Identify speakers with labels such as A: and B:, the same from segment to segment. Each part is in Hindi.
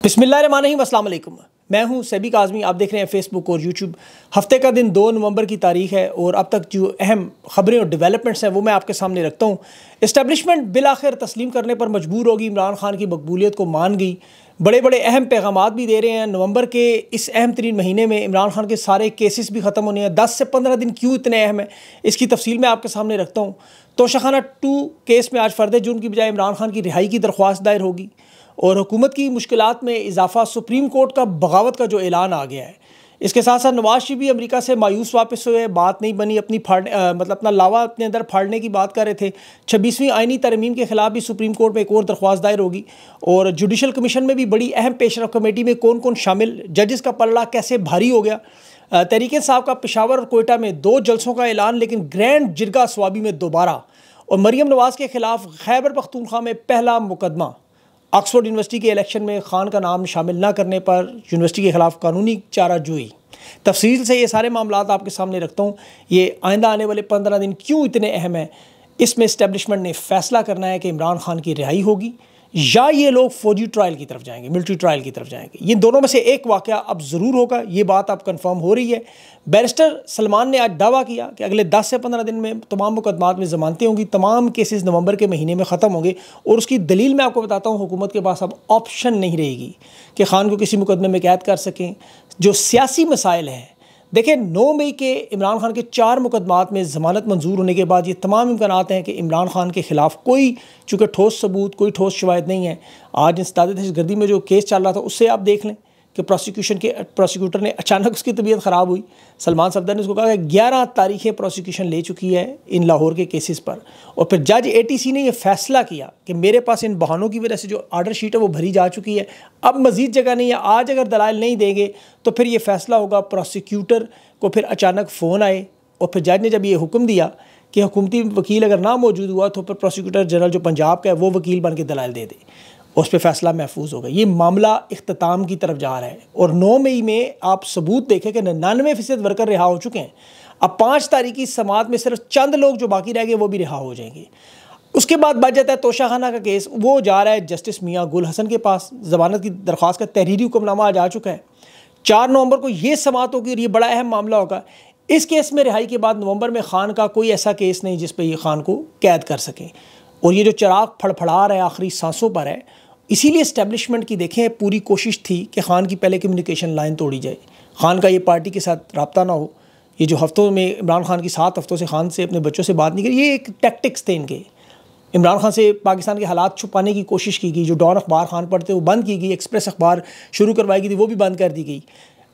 A: बिस्मिल्लाहिर्रहमानिर्रहीम, अस्सलाम वालेकुम। मैं हूं सैबी काज़मी। आप देख रहे हैं फेसबुक और यूट्यूब। हफ्ते का दिन 2 नवंबर की तारीख है और अब तक जो अहम खबरें और डेवलपमेंट्स हैं वो मैं आपके सामने रखता हूं। इस्टेब्लिशमेंट बिलाखिर तस्लीम करने पर मजबूर होगी, इमरान खान की मकबूलियत को मान गई। बड़े बड़े अहम पैगामात भी दे रहे हैं। नवंबर के इस अहम तरीन महीने में इमरान खान के सारे केसेस भी ख़त्म होने हैं। 10 से 15 दिन क्यों इतने अहम हैं, इसकी तफसील मैं आपके सामने रखता हूँ। तोशाखाना 2 केस में आज फ़र्द जुर्म की बजाय इमरान खान की रिहाई की दरख्वास्त दायर होगी और हुकूमत की मुश्किलात में इजाफा। सुप्रीम कोर्ट का बगावत का जो ऐलान आ गया है, इसके साथ साथ नवाज शरीफ भी अमेरिका से मायूस वापस हुए। बात नहीं बनी, अपना लावा अपने अंदर फाड़ने की बात कर रहे थे। 26वीं आइनी तरमीम के खिलाफ भी सुप्रीम कोर्ट में एक और दरख्वास्त दायर होगी और जुडिशल कमीशन में भी बड़ी अहम पेशरफ कमेटी में कौन कौन शामिल, जजेस का पलड़ा कैसे भारी हो गया। तहरीक इंसाफ का पेशावर और कोयटा में 2 जलसों का ऐलान, लेकिन ग्रैंड जिरगा स्वाबी में दोबारा। और मरियम नवाज के खिलाफ खैबर पख्तूनख्वा में पहला मुकदमा। ऑक्सफोर्ड यूनिवर्सिटी के इलेक्शन में खान का नाम शामिल न करने पर यूनिवर्सिटी के खिलाफ कानूनी चाराजोई। तफसील से ये सारे मामलात आपके सामने रखता हूँ। ये आइंदा आने वाले 15 दिन क्यों इतने अहम हैं, इसमें इस्टेब्लिशमेंट ने फैसला करना है कि इमरान खान की रिहाई होगी या ये लोग फौजी ट्रायल की तरफ जाएंगे, मिलिट्री ट्रायल की तरफ जाएंगे। ये दोनों में से एक वाक़या अब ज़रूर होगा, ये बात अब कंफर्म हो रही है। बैरिस्टर सलमान ने आज दावा किया कि अगले 10 से 15 दिन में तमाम मुकदमात में ज़मानतें होंगी, तमाम केसेस नवंबर के महीने में ख़त्म होंगे। और उसकी दलील मैं आपको बताता हूँ, हुकूमत के पास अब ऑप्शन नहीं रहेगी कि खान को किसी मुकदमे में कैद कर सकें। जो सियासी मसाइल हैं, देखिए 9 मई के इमरान खान के 4 मुकदमात में ज़मानत मंजूर होने के बाद ये तमाम इम्कानात हैं कि इमरान खान के ख़िलाफ़ कोई, चूँकि ठोस सबूत, कोई ठोस शवाहिद नहीं है। आज इंसदाद दहशतगर्दी में जो केस चल रहा था उससे आप देख लें कि प्रोसिक्यूटर ने अचानक उसकी तबीयत ख़राब हुई। सलमान सफदर ने उसको कहा कि 11 तारीखें प्रोसिक्यूशन ले चुकी है इन लाहौर के केसेस पर। और फिर जज ATC ने यह फ़ैसला किया कि मेरे पास इन बहानों की वजह से जो आर्डर शीट है वो भरी जा चुकी है, अब मज़ीद जगह नहीं है। आज अगर दलाइल नहीं देंगे तो फिर ये फ़ैसला होगा। प्रोसिक्यूटर को फिर अचानक फ़ोन आए और फिर जज ने जब ये हुक्म दिया कि हुकूमती वकील अगर ना मौजूद हुआ तो फिर प्रोसिक्यूटर जनरल जो पंजाब का है वो वकील बन के दलाइल दे दे, उस पर फैसला महफूज होगा। ये मामला इख्तिताम की तरफ जा रहा है और 9 मई में आप सबूत देखें कि 99% वर्कर रिहा हो चुके हैं। अब 5 तारीख की समात में सिर्फ चंद लोग जो बाकी रह गए वो भी रिहा हो जाएंगे। उसके बाद बच जाता है तोशाखाना का केस, वो जा रहा है जस्टिस मियाँ गुल हसन के पास। ज़मानत की दरख्वास्त का तहरीरी हुक्मनामा आज आ चुका है। 4 नवंबर को ये समात होगी और ये बड़ा अहम मामला होगा। इस केस में रिहाई के बाद नवंबर में खान का कोई ऐसा केस नहीं जिस पर ये खान को कैद कर सकें। और ये जो चिराग फड़फड़ा रहा है, आखिरी सांसों पर है, इसीलिए इस्टेब्लिशमेंट की देखें पूरी कोशिश थी कि खान की पहले कम्युनिकेशन लाइन तोड़ी जाए, खान का ये पार्टी के साथ रब्ता ना हो। ये जो हफ्तों में इमरान खान की 7 हफ्तों से खान से अपने बच्चों से बात नहीं करी, ये एक टैक्टिक्स थे इनके। इमरान खान से पाकिस्तान के हालात छुपाने की कोशिश की गई। जो डॉन अखबार खान पढ़ते वो बंद की गई, एक्सप्रेस अखबार शुरू करवाई गई थी वो भी बंद कर दी गई।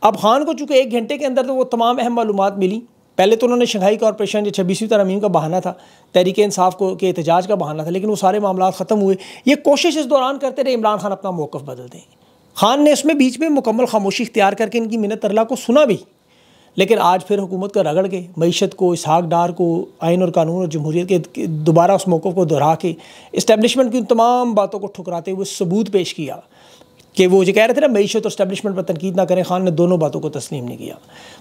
A: अब खान को चूँकि 1 घंटे के अंदर तो वो तमाम अहम मालूमात मिली। पहले तो उन्होंने शंघाई कॉरपोरेशन जो 26वीं तरमीम का बहाना था, तहरीक इंसाफ को के एहतजाज का बहाना था, लेकिन वो सारे मामला ख़त्म हुए। ये कोशिश इस दौरान करते रहे इमरान खान अपना मौक़िफ़ बदल दें। खान ने उसमें बीच में मुकम्मल खामोशी इख्तियार करके इनकी मिन्नत तरला को सुना भी, लेकिन आज फिर हुकूमत का रगड़ के मईशत को, इसहाक डार को, आइन और कानून और जमहूरियत के दोबारा उस मौक़िफ़ को दोहरा के इस्टेब्लिशमेंट की उन तमाम बातों को ठुकराते हुए सबूत पेश किया कि वो जो कह रहे थे ना मईशत और इस्टेब्लिशमेंट पर तनकीद ना करें। खान ने दोनों बातों को तस्लीम नहीं किया।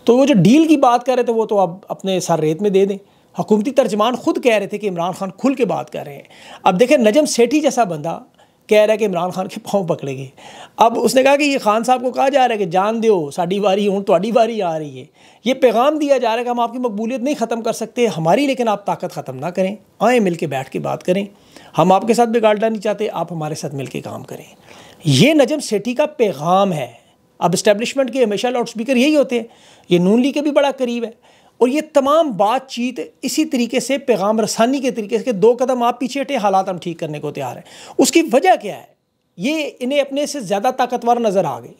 A: तो वो जो डील की बात कर रहे थे वो तो अब अपने सर रेत में दे दें। हुकूमती तर्जमान खुद कह रहे थे कि इमरान खान खुल के बात कर रहे हैं। अब देखें, नजम सेठी जैसा बंदा कह रहा है कि इमरान खान के पाँव पकड़ेंगे। अब उसने कहा कि ये खान साहब को कहा जा रहा है कि जान दो, साड़ी बारी हूँ, ਤੁਹਾਡੀ बारी आ रही है। ये पैगाम दिया जा रहा है कि हम आपकी मकबूलियत नहीं ख़त्म कर सकते हमारी, लेकिन आप ताकत ख़त्म ना करें, आएँ मिल के बैठ के बात करें। हम आपके साथ बिगाड़ना नहीं चाहते, आप हमारे साथ मिल के काम करें। ये नजम सेठी का पैगाम है। अब इस्टेब्लिशमेंट के हमेशा लाउड स्पीकर यही होते हैं। ये नून लीग के भी बड़ा करीब है और ये तमाम बातचीत इसी तरीके से पैगाम रसानी के तरीके से 2 कदम आप पीछे हटे, हालात हम ठीक करने को तैयार हैं। उसकी वजह क्या है? ये इन्हें अपने से ज़्यादा ताकतवर नज़र आ गई।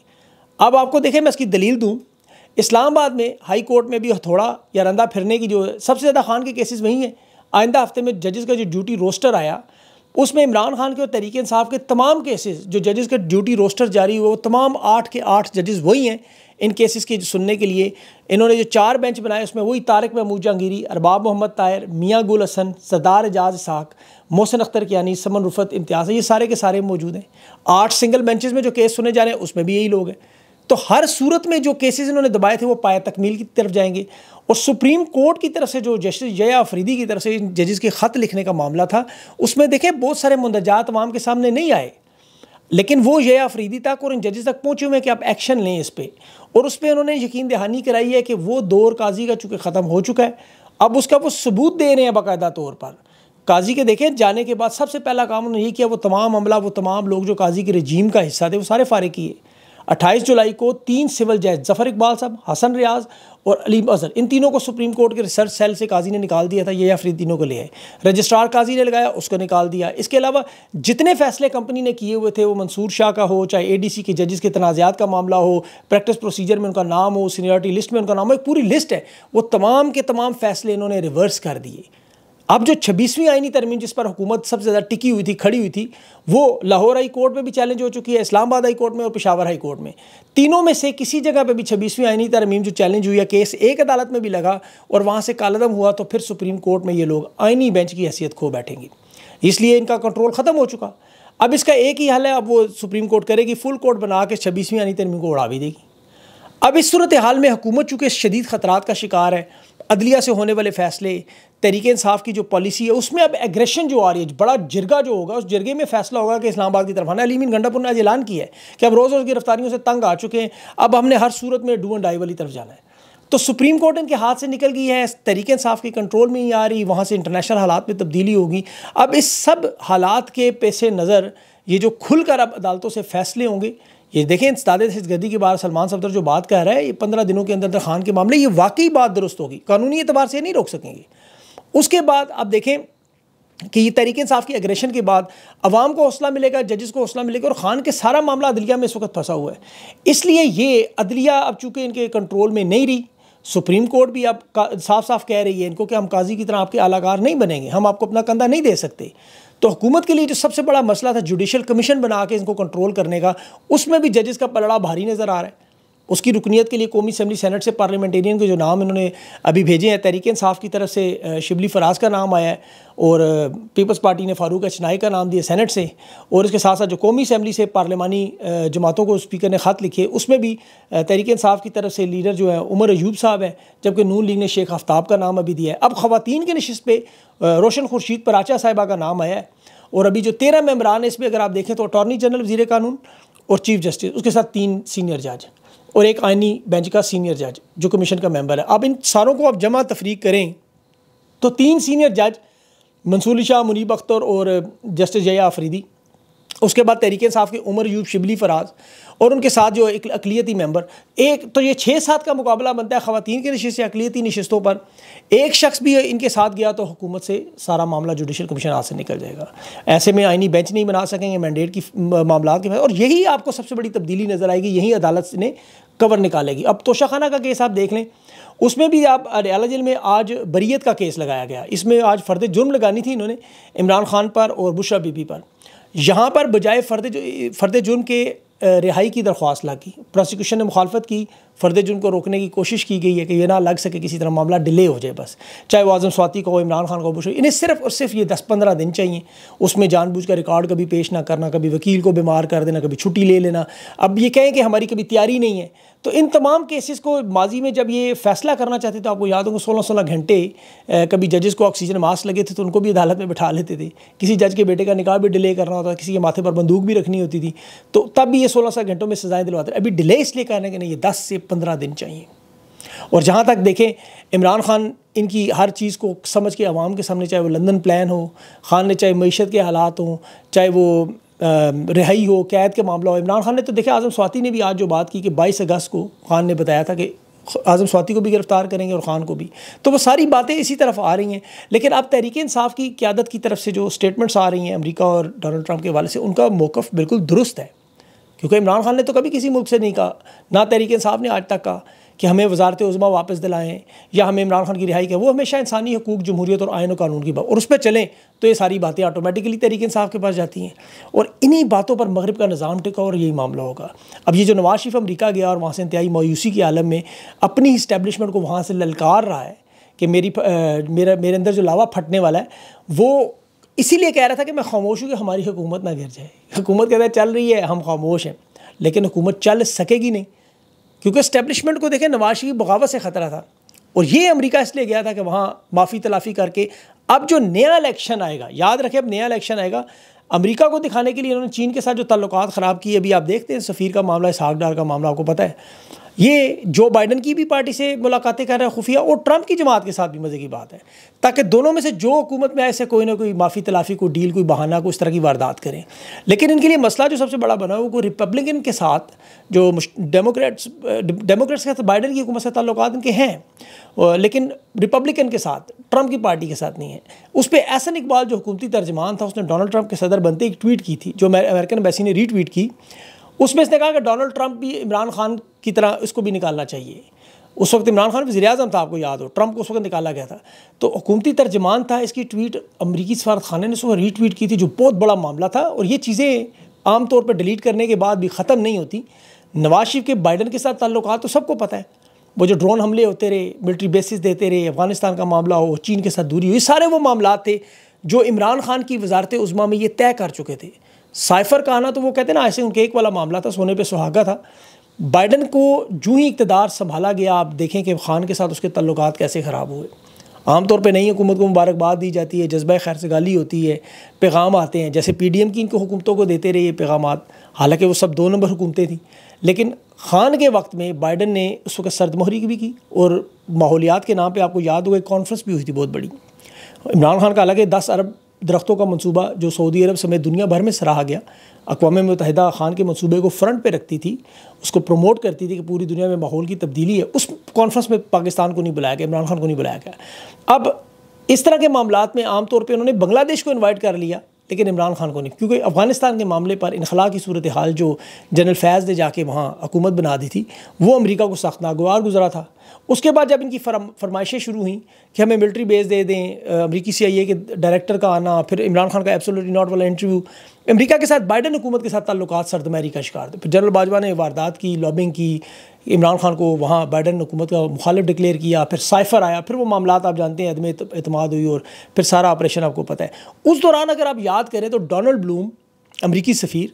A: अब आपको देखें, मैं इसकी दलील दूँ। इस्लामाबाद में हाई कोर्ट में भी हथौड़ा या रंदा फिरने की जो सबसे ज़्यादा खान के केसेस वहीं हैं। आइंदा हफ्ते में जजेस का जो ड्यूटी रोस्टर आया उसमें इमरान खान के और तहरीक इंसाफ के तमाम केसेस जो जजेस के ड्यूटी रोस्टर जारी हुए वो तमाम 8 के 8 जजेस वही हैं इन केसेस के सुनने के लिए। इन्होंने जो 4 बेंच बनाए उसमें वही तारिक महमूद जहांगीरी, अरबाब मोहम्मद ताहिर, मियाँ गुल हसन, सरदार एजाज इसहाक, मोहसिन अख्तर कियानी, समन रुफत इम्तियाज़, ये सारे के सारे मौजूद हैं। 8 सिंगल बेंचेस में जो केस सुने जा रहे हैं उसमें भी यही लोग हैं। तो हर सूरत में जो केसेस इन्होंने दबाए थे वो पाया तकमील की तरफ जाएंगे। और सुप्रीम कोर्ट की तरफ से जो जस्टिस जया अफरीदी की तरफ से जजेस के ख़त लिखने का मामला था उसमें देखें बहुत सारे मुंदजात अवाम के सामने नहीं आए। लेकिन वो ये अफरीदी तक और इन जजेस तक पहुँचे हुए हैं कि आप एक्शन लें इस पर, और उस पर उन्होंने यकीन दहानी कराई है कि वो दौर काजी का चूँकि ख़त्म हो चुका है, अब उसका वो सबूत दे रहे हैं बाकायदा तौर पर। काजी के देखें जाने के बाद सबसे पहला काम उन्होंने ये किया, वो तमाम अमला, वो तमाम लोग जो काजी के रजीम का हिस्सा थे वो सारे फारिग किए। 28 जुलाई को 3 सिविल जज जफ़र इकबाल साहब, हसन रियाज और अलीम अजहर, इन तीनों को सुप्रीम कोर्ट के रिसर्च सेल से काजी ने निकाल दिया था। ये अफरीद तीनों को ले आए, रजिस्ट्रार काजी ने लगाया, उसको निकाल दिया। इसके अलावा जितने फैसले कंपनी ने किए हुए थे, वो मंसूर शाह का हो, चाहे ADC के जजेस के तनाज़ात का मामला हो, प्रैक्टिस प्रोसीजर में उनका नाम हो, सीनियरिटी लिस्ट में उनका नाम हो, एक पूरी लिस्ट है, वो तमाम के तमाम फैसले इन्होंने रिवर्स कर दिए। अब जो 26वीं आईनी तरमीम जिस पर हुकूमत सबसे ज़्यादा टिकी हुई थी, खड़ी हुई थी, वो लाहौर हाई कोर्ट में भी चैलेंज हो चुकी है, इस्लामाबाद हाई कोर्ट में और पेशावर हाई कोर्ट में। तीनों में से किसी जगह पे भी 26वीं आईनी तरमीम जो चैलेंज हुई है, केस एक अदालत में भी लगा और वहाँ से कालदम हुआ, तो फिर सुप्रीम कोर्ट में ये लोग आईनी बेंच की हैसियत खो बैठेंगे। इसलिए इनका कंट्रोल ख़त्म हो चुका। अब इसका एक ही हल है, अब वो सुप्रीम कोर्ट करेगी, फुल कोर्ट बना के 26वीं आईनी तरमीम को उड़ा भी देगी। अब इस सूरत हाल में हुकूमत चूँकि शदीद ख़तरात का शिकार है, अदलिया से होने वाले फ़ैसले, तहरीक इंसाफ की जो पॉलिसी है उसमें अब एग्रेशन जो आ रही है, बड़ा जिरगा जो होगा, उस जिरगे में फ़ैसला होगा कि इस्लामाबाद की तरफ आना। अलीमीन गंडापुर ने आज ऐलान किया है कि अब रोज़ रोज़ गिरफ्तारियों से तंग आ चुके हैं, अब हमने हर सूरत में डू एंड डाई वाली तरफ जाना है। तो सुप्रीम कोर्ट इनके हाथ से निकल गई है, तहरीक इंसाफ के कंट्रोल में ही आ रही, वहाँ से इंटरनेशनल हालात में तब्दीली होगी। अब इस सब हालात के पेश नज़र ये जो खुलकर अब अदालतों से फ़ैसले होंगे, ये देखें इस्ताद दहशतगर्दी के बाद सलमान सफदर जो बात कह रहा है, ये 15 दिनों के अंदर खान के मामले, ये वाकई बात दुरुस्त होगी, कानूनी एतबार से नहीं रोक सकेंगे। उसके बाद आप देखें कि ये तहरीक इंसाफ की एग्रेशन के बाद अवाम को हौसला मिलेगा, जजेस को हौसला मिलेगा, और खान के सारा मामला अदलिया में इस वक्त फंसा हुआ है। इसलिए ये अदलिया अब चूँकि इनके कंट्रोल में नहीं रही, सुप्रीम कोर्ट भी अब साफ साफ कह रही है इनको कि हम काजी की तरह आपके आलाकार नहीं बनेंगे, हम आपको अपना कंधा नहीं दे सकते। तो हुकूमत के लिए जो सबसे बड़ा मसला था जुडिशल कमीशन बना के इनको कंट्रोल करने का, उसमें भी जजेस का पलड़ा भारी नज़र आ रहा है। उसकी रुकनीत के लिए कौमी असम्बली सेनेट से पार्लियामेंटेरियन के जो नाम इन्होंने अभी भेजे हैं, तहरीक इंसाफ की तरफ से शिबली फराज का नाम आया है, और पीपल्स पार्टी ने फ़ारूक अचनाई का नाम दिया सेनेट से, और इसके साथ साथ जो कौमी असम्बली से पार्लिमानी जमातों को स्पीकर ने ख़त लिखे, उसमें भी तहरीक इंसाफ की तरफ से लीडर जो है उमर अयूब साहब हैं, जबकि नून लीग ने शेख आफ्ताब का नाम अभी दिया है। अब ख़वातीन की नशिस्त पे रोशन खुर्शीद पराचा साहिबा का नाम आया है, और अभी जो 13 मेंबरान है इसमें अगर आप देखें तो अटॉर्नी जनरल, वज़ीर कानून और चीफ जस्टिस, उसके साथ 3 सीनियर जज और एक आइनी बेंच का सीनियर जज जो कमीशन का मेंबर है। अब इन सारों को आप जमा तफरीक करें तो 3 सीनियर जज मंसूर शाह, मुनीब अख्तर और जस्टिस जया अफरीदी, उसके बाद तहरीक इंसाफ के उमर अयूब, शिबली फराज, और उनके साथ जो एक अक़लियती मेंबर, एक तो ये 6-7 का मुकाबला बनता है ख़वातीन की नशिस्त या अक़लियती नशिस्तों पर। एक शख्स भी इनके साथ गया तो हुकूमत से सारा मामला जुडिशल कमीशन हाथ से निकल जाएगा। ऐसे में आइनी बेंच नहीं बना सकेंगे मैंडेट की मामला के, और यही आपको सबसे बड़ी तब्दीली नज़र आएगी, यही अदालत ने कवर निकालेगी। अब तोशाखाना का केस आप देख लें, उसमें भी आप अडयाला जेल में आज बरीयत का केस लगाया गया। इसमें आज फ़र्द जुर्म लगानी थी इन्होंने इमरान खान पर और बुशरा बीबी पर। यहाँ पर बजाय फ़र्द जुर्म के रिहाई की दरख्वास्त लागी, प्रोसिक्यूशन ने मुखालफत की, फ़र्द जुर्म को रोकने की कोशिश की गई है कि ये ना लग सके, किसी तरह मामला डिले हो जाए बस, चाहे वो आज़म स्वाति को हो, इमरान खान को, बुशरा, इन्हें सिर्फ और सिर्फ ये 10-15 दिन चाहिए। उसमें जानबूझ कर रिकॉर्ड कभी पेश ना करना, कभी वकील को बीमार कर देना, कभी छुट्टी ले लेना। अब ये कहें कि हमारी कभी तैयारी नहीं है, तो इन तमाम केसेस को माजी में जब ये फैसला करना चाहते थे, आपको याद होगा 16-16 घंटे कभी जजेस को ऑक्सीजन मास्क लगे थे तो उनको भी अदालत में बिठा लेते थे। किसी जज के बेटे का निकाह भी डिले करना होता था, किसी के माथे पर बंदूक भी रखनी होती थी, तो तब भी ये 16 घंटों में सजाएं दिलवाते। अभी डिले इसलिए करने के नहीं, ये 10 से 15 दिन चाहिए। और जहाँ तक देखें इमरान खान इनकी हर चीज़ को समझ के अवाम के सामने, चाहे वो लंदन प्लान हो, खान ने चाहे मईशत के हालात हों, चाहे वो रिहाई हो, कैद के मामला हो, इमरान खान ने तो देखा, आज़म स्वाति ने भी आज जो बात की कि 22 अगस्त को खान ने बताया था कि आज़म स्वाति को भी गिरफ़्तार करेंगे और ख़ान को भी, तो वो सारी बातें इसी तरफ आ रही हैं। लेकिन अब तहरीक इंसाफ की क़यादत की तरफ से जो स्टेटमेंट्स आ रही हैं अमेरिका और डोनाल्ड ट्रंप के हवाले से, उनका मौक़िफ़ बिल्कुल दुरुस्त है, क्योंकि इमरान खान ने तो कभी किसी मुल्क से नहीं कहा, ना तहरीक इंसाफ ने आज तक कहा कि हमें वज़ारत उज़्मा वापस दिलाएं या हमें इमरान खान की रिहाई करें। वो हमेशा इंसानी हकूक़, जमहूरियत और आइन और कानून की बात, और उस पर चलें तो ये सारी बातें ऑटोमेटिकली तहरीक इंसाफ के पास जाती हैं, और इन्हीं बातों पर मगरिब का निज़ाम टिका और यही मामला होगा। अब ये जो नवाज शरीफ अमरीका गया और वहाँ से इंतहाई मायूसी के आलम में अपनी इस्टेब्लिशमेंट को वहाँ से ललकार रहा है कि मेरे अंदर जो लावा फटने वाला है, वो इसीलिए कह रहा था कि मैं खामोश हूँ कि हमारी हुकूमत ना गिर जाए। हुकूमत कहता है चल रही है, हम खामोश हैं, लेकिन हुकूमत चल सकेगी नहीं, क्योंकि इस्टेब्लिशमेंट को देखें नवाज शरीफ बगावत से ख़तरा था, और ये अमेरिका इसलिए गया था कि वहाँ माफ़ी तलाफ़ी करके अब जो नया इलेक्शन आएगा, याद रखें अब नया इलेक्शन आएगा, अमेरिका को दिखाने के लिए इन्होंने चीन के साथ जो ताल्लुकात ख़राब किए, अभी आप देखते हैं सफ़ीर का मामला, इसहाक डार का मामला आपको पता है, ये जो बाइडन की भी पार्टी से मुलाकातें कर रहा है खुफिया, और ट्रंप की जमात के साथ भी मज़े की बात है, ताकि दोनों में से जो हुकूमत में ऐसे कोई ना कोई माफ़ी तलाफ़ी, कोई डील, कोई बहाना, कोई इस तरह की वारदात करें। लेकिन इनके लिए मसला जो सबसे बड़ा बना है वो रिपब्लिकन के साथ, जो डेमोक्रेट्स के साथ बाइडन की हुकूमत से ताल्लुकात इनके हैं, लेकिन रिपब्लिकन के साथ, ट्रंप की पार्टी के साथ नहीं है। उस पर एहसन इकबाल जो हुकूमती तर्जमान था, उसने डोनाल्ड ट्रंप के सदर बनते एक ट्वीट की थी, जो अमेरिकन एम्बेसी ने रीट्वीट की। उसमें इसने कहा कि डोनाल्ड ट्रंप भी इमरान खान की तरह इसको भी निकालना चाहिए। उस वक्त इमरान खान वज़ीर-ए-आज़म था, आपको याद हो, ट्रंप को उस वक्त निकाला गया था। तो हुकूमती तर्जमान था, इसकी ट्वीट अमरीकी सफारत खाने ने उसको रीट्वीट की थी, जो बहुत बड़ा मामला था। और ये चीज़ें आम तौर पर डिलीट करने के बाद भी ख़त्म नहीं होती। नवाज शरीफ के बाइडन के साथ ताल्लुकात तो सबको पता है, वो जो ड्रोन हमले होते रहे, मिलिट्री बेसिस देते रहे, अफ़गानिस्तान का मामला हो, चीन के साथ दूरी हो, ये सारे वो मामला थे जो इमरान खान की वजारत उज़्मा में ये तय कर चुके थे। साइफ़र का आना तो वो कहते हैं ना, ऐसे उनके एक वाला मामला था, सोने पे सुहागा था। बाइडन को जूँ ही इक़्तिदार संभाला गया, आप देखें कि खान के साथ उसके तल्लुकात कैसे ख़राब हुए। आमतौर पे नई हुकूमत को मुबारकबाद दी जाती है, जज्बा खैर सगाली होती है, पैगाम आते हैं, जैसे PDM की इनको हुकूमतों को देते रहे ये पैगामात, हालांकि वो सब 2 नंबर हुकूमतें थी। लेकिन खान के वक्त में बाइडन ने उस वक्त सरदमोहरी भी की, और माहौलियात के नाम पर आपको याद होगा एक कॉन्फ्रेंस भी हुई थी बहुत बड़ी। इमरान खान का हालांकि 10 अरब दरख्तों का मंसूबा जो सऊदी अरब समेत दुनिया भर में सराहा गया, अक़वाम मुत्तहिदा खान के मंसूबे को फ्रंट पे रखती थी, उसको प्रमोट करती थी कि पूरी दुनिया में माहौल की तब्दीली है। उस कॉन्फ्रेंस में पाकिस्तान को नहीं बुलाया गया, इमरान खान को नहीं बुलाया गया। अब इस तरह के मामलात में आम तौर पे उन्होंने बांग्लादेश को इन्वाइट कर लिया, लेकिन इमरान खान को नहीं, क्योंकि अफ़गानिस्तान के मामले पर इनखला की सूरत हाल जो जनरल फैज़ ने जाके वहाँ हुकूमत बना दी थी, वो अमेरिका को सख्त नागवार गुजरा था। उसके बाद जब इनकी फरमाइशें शुरू हुई कि हमें मिलिट्री बेस दे दें, अमरीकी CIA के डायरेक्टर का आना, फिर इमरान खान का एब्सोल्युटली नॉट वाला इंटरव्यू, अमेरिका के साथ बाइडन हुकूमत के साथ ताल्लुकात सर्दमहरी का शिकार थे। फिर जनरल बाजवा ने वारदात की, लॉबिंग की, इमरान खान को वहाँ बाइडन हुकूमत का मुखालिफ डिक्लेयर किया, फिर साइफ़र आया, फिर वो मामलात आप जानते हैं, अदम एतमाद हुई, और फिर सारा ऑपरेशन आपको पता है। उस दौरान अगर आप याद करें तो डोनाल्ड ब्लूम, अमरीकी सफ़ीर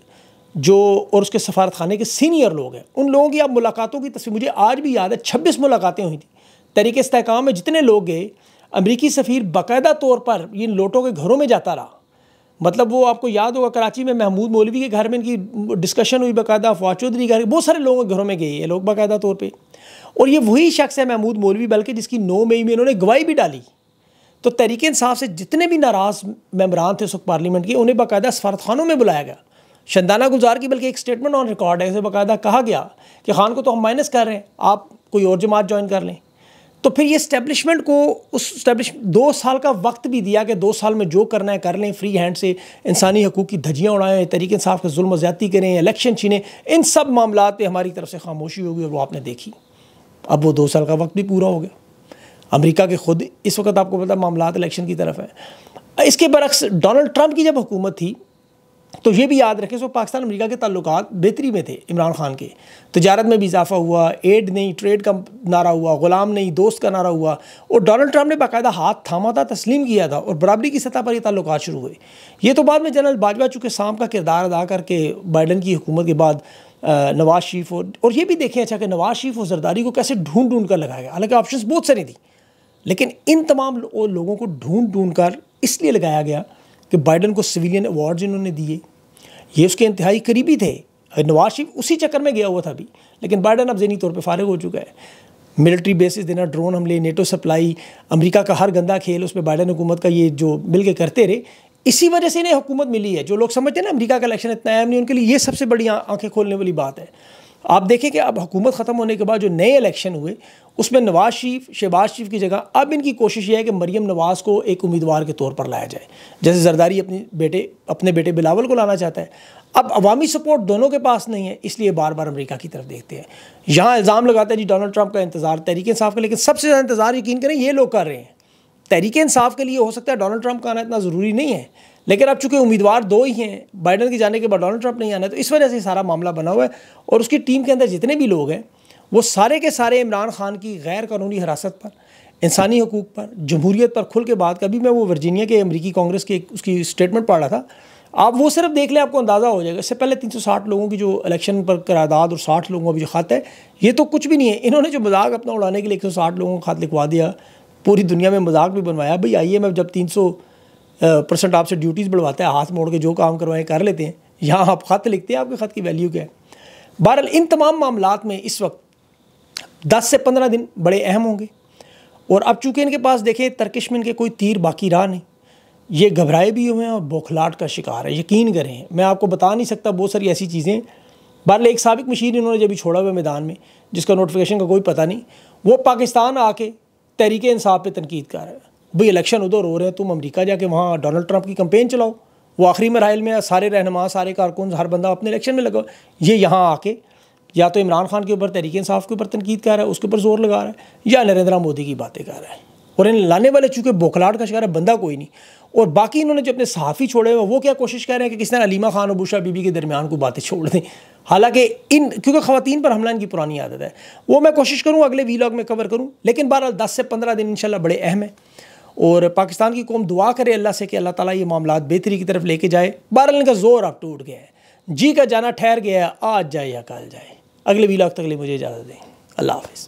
A: जो, और उसके सफारत खाने के सीनियर लोग हैं, उन लोगों की आप मुलाकातों की तस्वीर मुझे आज भी याद है। 26 मुलाकातें हुई थी तहरीक इस्तेहकाम में, जितने लोग गए, अमरीकी सफ़ीर बाकायदा तौर पर इन लोटों के घरों में जाता रहा। मतलब वो आपको याद होगा कराची में महमूद मौलवी के घर में इनकी डिस्कशन हुई, बाकायदा फवाद चौधरी घर, बहुत सारे लोगों के घरों में गए ये लोग बाकायदा तौर पर। और ये वही शख्स है महमूद मौलवी, बल्कि जिसकी 9 मई में इन्होंने गवाही भी डाली। तो तहरीक इंसाफ से जितने भी नाराज़ मेम्बरान थे उस वक्त पार्लियामेंट के, उन्हें बाकायदा सफारत खानों में बुलाया गया। शंदाना गुलजार की बल्कि एक स्टेटमेंट ऑन रिकॉर्ड है, इसे बाकायदा कहा गया कि खान को तो हम माइनस कर रहे हैं, आप कोई और जमात ज्वाइन कर लें। तो फिर ये इस्टेब्लिशमेंट को 2 साल का वक्त भी दिया कि 2 साल में जो करना है कर लें, फ्री हैंड से इंसानी हकूक़ की धज्जियाँ उड़ाएं, तहरीक इंसाफ के जुल्म ज़्यादती करें, इलेक्शन छीनें, इन सब मामलात पे हमारी तरफ से खामोशी होगी, और वो आपने देखी। अब वो 2 साल का वक्त भी पूरा हो गया। अमेरिका के खुद इस वक्त आपको पता मामलात इलेक्शन की तरफ है। इसके बरक्स डोनाल्ड ट्रंप की जब हुकूमत थी, तो ये भी याद रखें, सो पाकिस्तान अमेरिका के ताल्लुकात बेहतरी में थे इमरान खान के। तजारत में भी इजाफा हुआ, एड नहीं ट्रेड का नारा हुआ, ग़ुलाम नहीं दोस्त का नारा हुआ, और डोनाल्ड ट्रंप ने बाकायदा हाथ थामा था, तस्लीम किया था, और बराबरी की सतह पर ये ताल्लुकात शुरू हुए। ये तो बाद में जनरल बाजवा चूँकि शाम का किरदार अदा करके बाइडन की हुकूमत के बाद नवाज शरीफ, और ये भी देखें अच्छा कि नवाज शरीफ और जरदारी को कैसे ढूंढ ढूंढ कर लगाया गया। हालांकि ऑप्शंस बहुत सारी थी, लेकिन इन तमाम लोगों को ढूंढ ढूंढ कर इसलिए लगाया गया कि बाइडन को सिविलियन अवार्ड्स इन्होंने दिए, ये उसके इंतहाई करीबी थे। नवाज शरीफ उसी चक्कर में गया हुआ था अभी, लेकिन बाइडन अब ज़हनी तौर पे फारिग हो चुका है। मिलिट्री बेसिस देना, ड्रोन हमले, नेटो सप्लाई, अमेरिका का हर गंदा खेल उसमें बाइडन हुकूमत का ये जो मिल के करते रहे, इसी वजह से इन्हें हुकूमत मिली है। जो लोग समझते हैं ना अमेरिका का इलेक्शन इतना अहम नहीं, उनके लिए ये सबसे बड़ी आंखें खोलने वाली बात है। आप देखें कि अब हुकूमत ख़त्म होने के बाद जो नए इलेक्शन हुए, उसमें नवाज शरीफ, शहबाज शरीफ की जगह अब इनकी कोशिश ये है कि मरियम नवाज़ को एक उम्मीदवार के तौर पर लाया जाए, जैसे जरदारी अपने बेटे बिलावल को लाना चाहता है। अब अवामी सपोर्ट दोनों के पास नहीं है, इसलिए बार बार अमेरिका की तरफ देखते हैं। यहाँ इल्ज़ाम लगाते हैं जी डोनाल्ड ट्रंप का इंतज़ार तहरीक इंसाफ का, लेकिन सबसे ज़्यादा इंतज़ार यकीन करें ये लोग कर रहे हैं। तहरीक इंसाफ के लिए हो सकता है डोनाल्ड ट्रंप का आना इतना ज़रूरी नहीं है, लेकिन अब चूँकि उम्मीदवार 2 ही हैं, बाइडन के जाने के बाद डोनाल्ड ट्रंप नहीं आना है, तो इस वजह से सारा मामला बना हुआ है। और उसकी टीम के अंदर जितने भी लोग हैं वो सारे के सारे इमरान खान की गैर कानूनी हिरासत पर, इंसानी हकूक़ पर, जमहूरियत पर खुल के बात। कभी मैं वो वर्जीनिया के अमरीकी कांग्रेस की उसकी स्टेटमेंट पढ़ रहा था, आप वो सिर्फ देख लें आपको अंदाज़ा हो जाएगा। इससे पहले 360 लोगों की जो इलेक्शन पर करारदाद और 60 लोगों का जो खत है, ये तो कुछ भी नहीं है। इन्होंने जो मजाक अपना उड़ाने के लिए 160 लोगों का खत लिखवा दिया, पूरी दुनिया में मजाक भी बनवाया। भाई IMF जब परसेंट आपसे ड्यूटीज़ बढ़वाता है, हाथ मोड़ के जो काम करवाएं कर लेते हैं। यहाँ आप ख़त लिखते हैं, आपके ख़त की वैल्यू क्या है। बहरहाल इन तमाम मामलात में इस वक्त 10 से 15 दिन बड़े अहम होंगे। और अब चूँकि इनके पास देखें तर्किश में इनके कोई तीर बाकी रहा नहीं, ये घबराए भी हुए हैं और बौखलाहट का शिकार है। यकीन करें, मैं आपको बता नहीं सकता, बहुत सारी ऐसी चीज़ें। बहरहाल एक साबिक मशीर इन्होंने जब भी छोड़ा हुआ मैदान में, जिसका नोटिफिकेशन का कोई पता नहीं, वो पाकिस्तान आके तहरीक इंसाफ पे तनकीद कर रहा है। भाई इलेक्शन उधर हो रहे हैं, तुम अमेरिका जाके वहाँ डोनाल्ड ट्रंप की कैंपेन चलाओ, वो आखिरी मराइल में सारे रहनुमा, सारे कारकुन, हर बंदा अपने इलेक्शन में लगा। ये यहाँ आके या तो इमरान खान के ऊपर, तहरीक इंसाफ के ऊपर तनकीद कर रहा है, उसके ऊपर जोर लगा रहा है, या नरेंद्र मोदी की बातें कर रहा है। और इन लाने वाले चूँकि बौखलाहट का शिकार है, बंदा कोई नहीं। और बाकी इन्होंने जो अपने सहाफ़ी छोड़े हुए, वो क्या कोशिश कर रहे हैं कि किसी ने अलीमा खान और बुशरा बीबी के दरमियान को बातें छोड़ दें। हालांकि क्योंकि ख़वातीन पर हमला इनकी पुरानी आदत है, वो मैं कोशिश करूँ अगले वीलॉग में कवर करूँ। लेकिन बहरहाल 10 से 15 दिन इंशाल्लाह बड़े अहम है। और पाकिस्तान की कौम दुआ करे अल्लाह से कि अल्लाह ताला ये मामलात बेहतरी की तरफ लेके जाए। बहरहाल इनका जोर अब टूट गया है, जी का जाना ठहर गया है, आज जाए या कल जाए। अगले वीलॉग तक के लिए मुझे इजाज़त दें। अल्लाह हाफ़िज़।